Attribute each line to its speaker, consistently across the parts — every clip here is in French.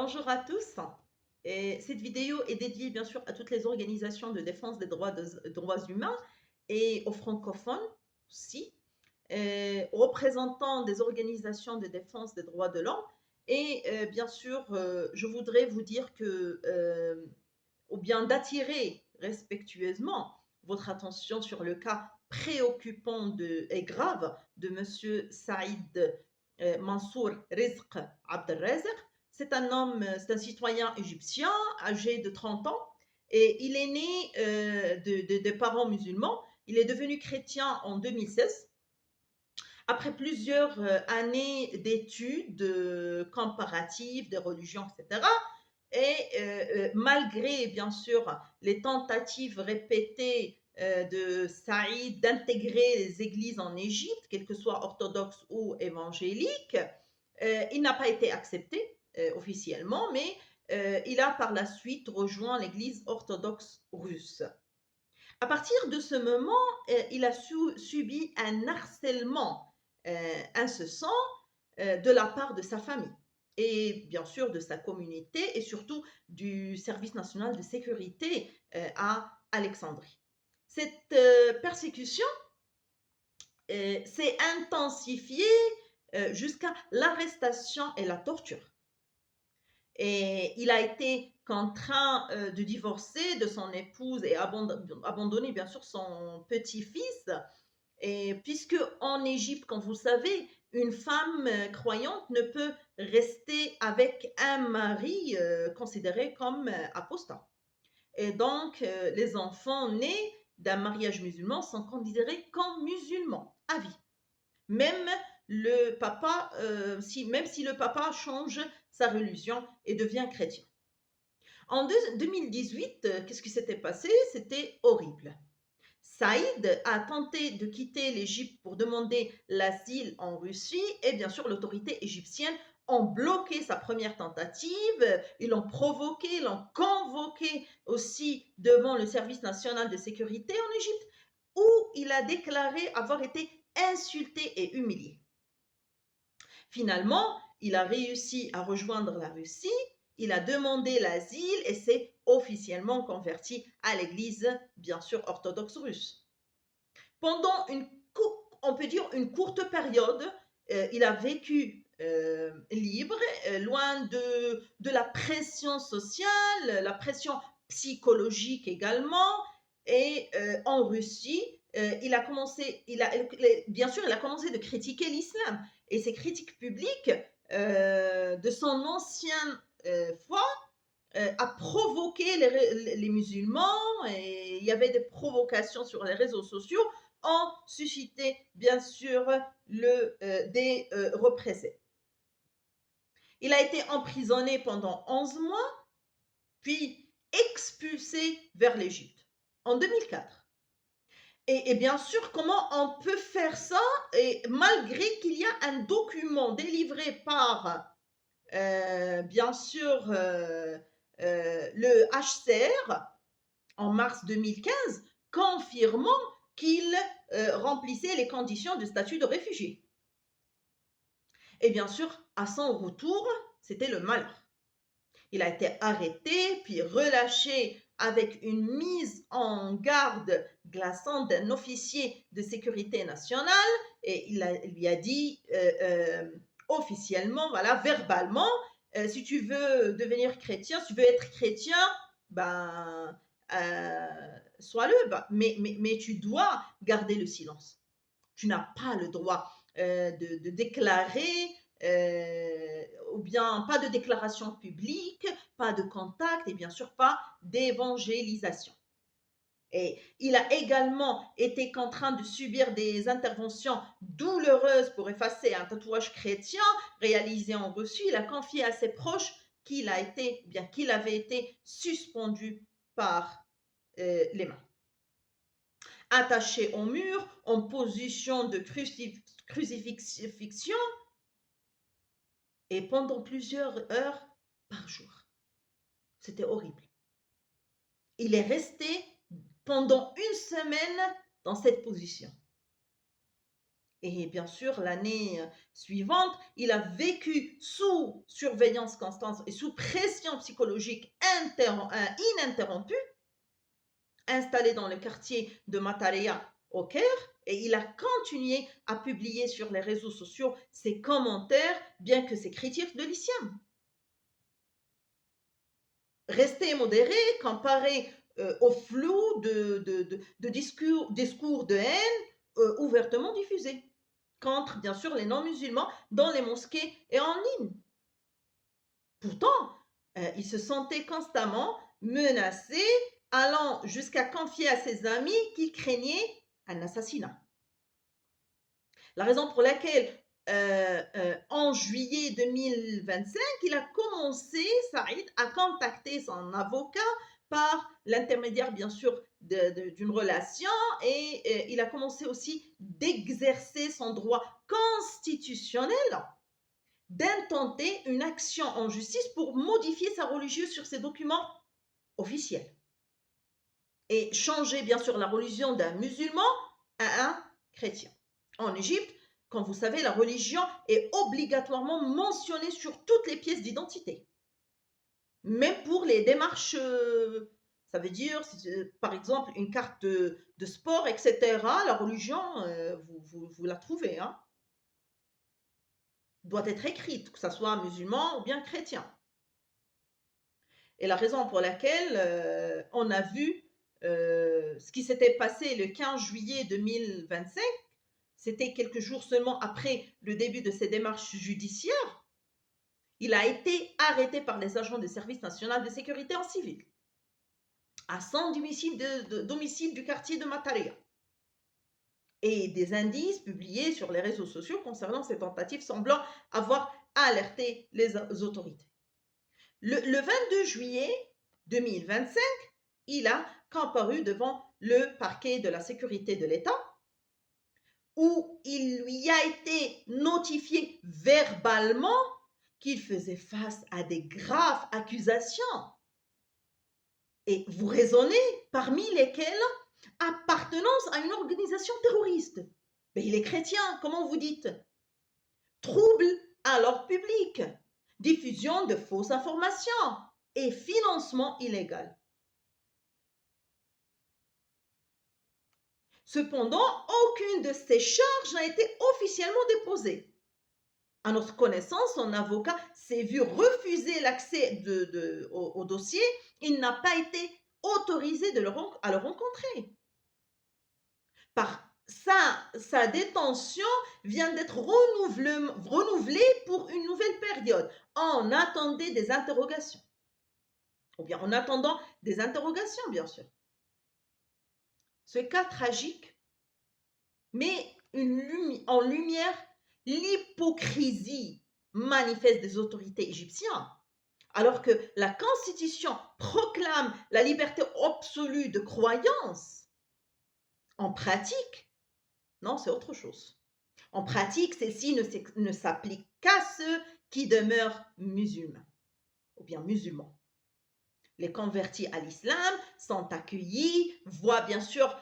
Speaker 1: Bonjour à tous. Et cette vidéo est dédiée bien sûr à toutes les organisations de défense des droits humains et aux francophones aussi, aux représentants des organisations de défense des droits de l'homme. Et bien sûr, je voudrais vous dire que, ou bien d'attirer respectueusement votre attention sur le cas préoccupant et grave de Monsieur Saïd Mansour Rizq Abdelrezer. C'est un homme, c'est un citoyen égyptien âgé de 30 ans et il est né de parents musulmans. Il est devenu chrétien en 2016 après plusieurs années d'études comparatives des religions, etc. Et malgré, bien sûr, les tentatives répétées de Saïd d'intégrer les églises en Égypte, qu'elles que soient orthodoxes ou évangéliques, il n'a pas été accepté officiellement, mais il a par la suite rejoint l'église orthodoxe russe. À partir de ce moment, il a subi un harcèlement incessant de la part de sa famille et bien sûr de sa communauté et surtout du service national de sécurité à Alexandrie. Cette persécution s'est intensifiée jusqu'à l'arrestation et la torture. Et il a été contraint de divorcer de son épouse et abandonner bien sûr son petit-fils. Et puisque en Égypte, comme vous le savez, une femme croyante ne peut rester avec un mari considéré comme apostat. Et donc, les enfants nés d'un mariage musulman sont considérés comme musulmans à vie. Même le papa, même si le papa change sa religion et devient chrétien. En 2018, qu'est-ce qui s'était passé? C'était horrible. Saïd a tenté de quitter l'Égypte pour demander l'asile en Russie et bien sûr l'autorité égyptienne ont bloqué sa première tentative, ils l'ont provoqué, ils l'ont convoqué aussi devant le service national de sécurité en Égypte où il a déclaré avoir été insulté et humilié. Finalement, il a réussi à rejoindre la Russie, il a demandé l'asile et s'est officiellement converti à l'église, bien sûr, orthodoxe russe. Pendant on peut dire une courte période, il a vécu libre, loin de la pression sociale, la pression psychologique également. Et en Russie, il a commencé, bien sûr, il a commencé de critiquer l'islam. Et ces critiques publiques de son ancienne foi a provoqué les musulmans et il y avait des provocations sur les réseaux sociaux ont suscité bien sûr des représailles. Il a été emprisonné pendant 11 mois, puis expulsé vers l'Égypte en 2004. Et bien sûr, comment on peut faire ça et malgré qu'il y a un document délivré par, bien sûr, le HCR en mars 2015, confirmant qu'il remplissait les conditions de statut de réfugié. Et bien sûr, à son retour, c'était le malheur. Il a été arrêté, puis relâché avec une mise en garde glaçante d'un officier de sécurité nationale et il lui a dit officiellement, voilà, verbalement, si tu veux devenir chrétien, si tu veux être chrétien, ben, sois-le, mais tu dois garder le silence. Tu n'as pas le droit de déclarer ou bien pas de déclaration publique, pas de contact et bien sûr pas d'évangélisation. Et il a également été contraint de subir des interventions douloureuses pour effacer un tatouage chrétien réalisé en Russie. Il a confié à ses proches qu'il avait été suspendu par les mains. Attaché au mur, en position de crucifixion, et pendant plusieurs heures par jour. C'était horrible. Il est resté pendant une semaine dans cette position. Et bien sûr, l'année suivante, il a vécu sous surveillance constante et sous pression psychologique ininterrompue, installé dans le quartier de Mataria au Caire, et il a continué à publier sur les réseaux sociaux ses commentaires, bien que ses critiques de l'islam. Rester modéré, comparé au flou de discours de haine ouvertement diffusés contre, bien sûr, les non-musulmans dans les mosquées et en ligne. Pourtant, il se sentait constamment menacé, allant jusqu'à confier à ses amis qu'il craignait un assassinat. La raison pour laquelle, en juillet 2025, il a commencé, Saïd, à contacter son avocat par l'intermédiaire, bien sûr, d'une relation et il a commencé aussi d'exercer son droit constitutionnel d'intenter une action en justice pour modifier sa religion sur ses documents officiels et changer bien sûr la religion d'un musulman à un chrétien. En Égypte, comme vous savez, la religion est obligatoirement mentionnée sur toutes les pièces d'identité, même pour les démarches, ça veut dire, par exemple, une carte de sport, etc. La religion, vous la trouvez, hein, doit être écrite, que ce soit musulman ou bien chrétien. Et la raison pour laquelle on a vu ce qui s'était passé le 15 juillet 2025, c'était quelques jours seulement après le début de ses démarches judiciaires, il a été arrêté par les agents du service national de sécurité en civil à son domicile du quartier de Mataria. Et des indices publiés sur les réseaux sociaux concernant ces tentatives semblant avoir alerté les autorités. Le 22 juillet 2025, il a comparu devant le parquet de la sécurité de l'État où il lui a été notifié verbalement qu'il faisait face à des graves accusations. Et vous raisonnez, parmi lesquelles appartenance à une organisation terroriste. Mais il est chrétien, comment vous dites? Trouble à l'ordre public, diffusion de fausses informations et financement illégal. Cependant, aucune de ces charges n'a été officiellement déposée. À notre connaissance, son avocat s'est vu refuser l'accès au dossier. Il n'a pas été autorisé à le rencontrer. Par sa détention vient d'être renouvelée pour une nouvelle période. On attendait des interrogations. Ou bien en attendant des interrogations, bien sûr. Ce cas tragique met en lumière l'hypocrisie manifeste des autorités égyptiennes. Alors que la Constitution proclame la liberté absolue de croyance, en pratique, non, c'est autre chose. En pratique, celle-ci ne s'applique qu'à ceux qui demeurent musulmans, ou bien musulmans. Les convertis à l'islam sont accueillis, voient bien sûr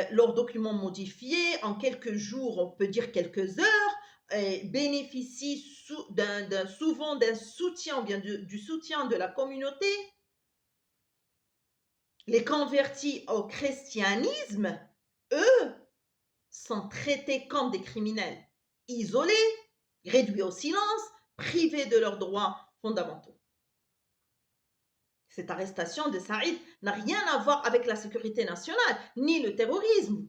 Speaker 1: leurs documents modifiés en quelques jours, on peut dire quelques heures, et bénéficient souvent d'un soutien, ou bien du soutien de la communauté. Les convertis au christianisme, eux, sont traités comme des criminels, isolés, réduits au silence, privés de leurs droits fondamentaux. Cette arrestation de Saïd n'a rien à voir avec la sécurité nationale, ni le terrorisme.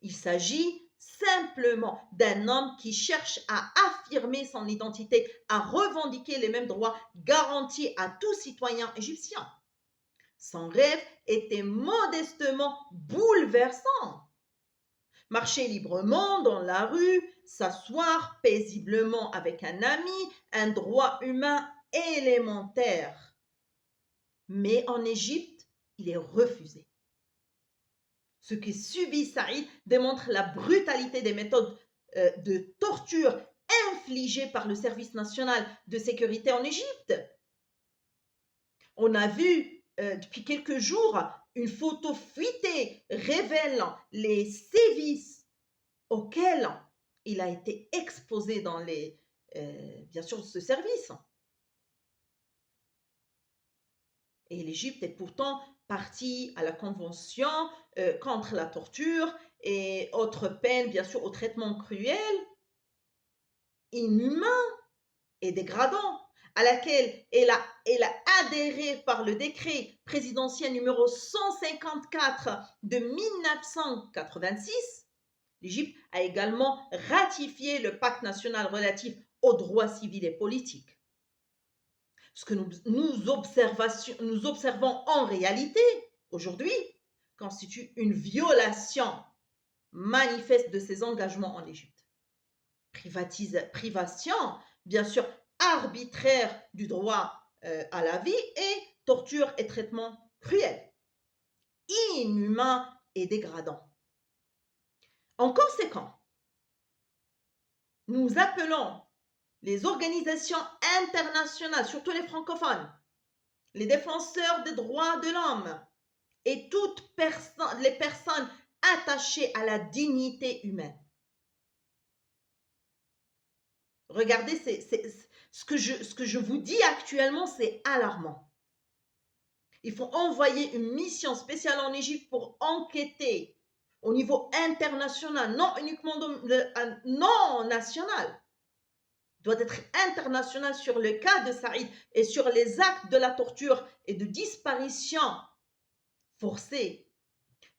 Speaker 1: Il s'agit simplement d'un homme qui cherche à affirmer son identité, à revendiquer les mêmes droits garantis à tout citoyen égyptien. Son rêve était modestement bouleversant. Marcher librement dans la rue, s'asseoir paisiblement avec un ami, un droit humain élémentaire. Mais en Égypte, il est refusé. Ce que subit Saïd démontre la brutalité des méthodes de torture infligées par le service national de sécurité en Égypte. On a vu depuis quelques jours une photo fuitée révélant les sévices auxquelles il a été exposé dans bien sûr, ce service. Et l'Égypte est pourtant partie à la convention contre la torture et autres peines, bien sûr, aux traitements cruels, inhumains et dégradant, à laquelle elle a adhéré par le décret présidentiel numéro 154 de 1986. L'Égypte a également ratifié le pacte national relatif aux droits civils et politiques. Ce que nous observons en réalité aujourd'hui constitue une violation manifeste de ses engagements en Égypte. Privation, bien sûr, arbitraire du droit à la vie et torture et traitement cruel, inhumain et dégradant. En conséquence, nous appelons les organisations internationales, surtout les francophones, les défenseurs des droits de l'homme et toutes les personnes attachées à la dignité humaine. Regardez, ce que je vous dis actuellement, c'est alarmant. Il faut envoyer une mission spéciale en Égypte pour enquêter au niveau international, non uniquement non national. Doit être international sur le cas de Saïd et sur les actes de la torture et de disparition forcée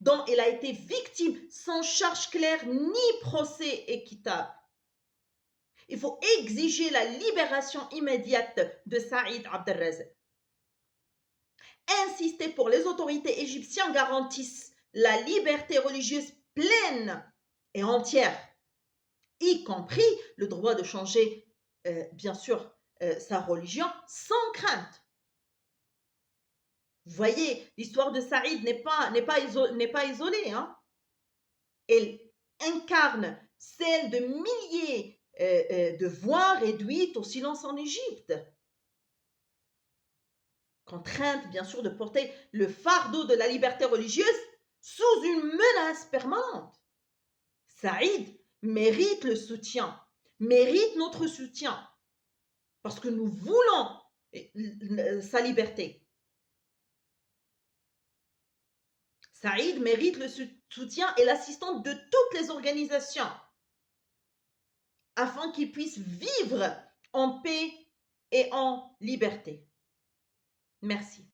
Speaker 1: dont il a été victime sans charge claire ni procès équitable. Il faut exiger la libération immédiate de Saïd Abdelrazek. Insister pour les autorités égyptiennes garantissent la liberté religieuse pleine et entière, y compris le droit de changer, bien sûr, sa religion sans crainte. Vous voyez, l'histoire de Saïd n'est pas isolée. Hein? Elle incarne celle de milliers de voix réduites au silence en Égypte. Contrainte, bien sûr, de porter le fardeau de la liberté religieuse sous une menace permanente. Saïd mérite le soutien, mérite notre soutien, parce que nous voulons sa liberté. Saïd mérite le soutien et l'assistance de toutes les organisations afin qu'il puisse vivre en paix et en liberté. Merci.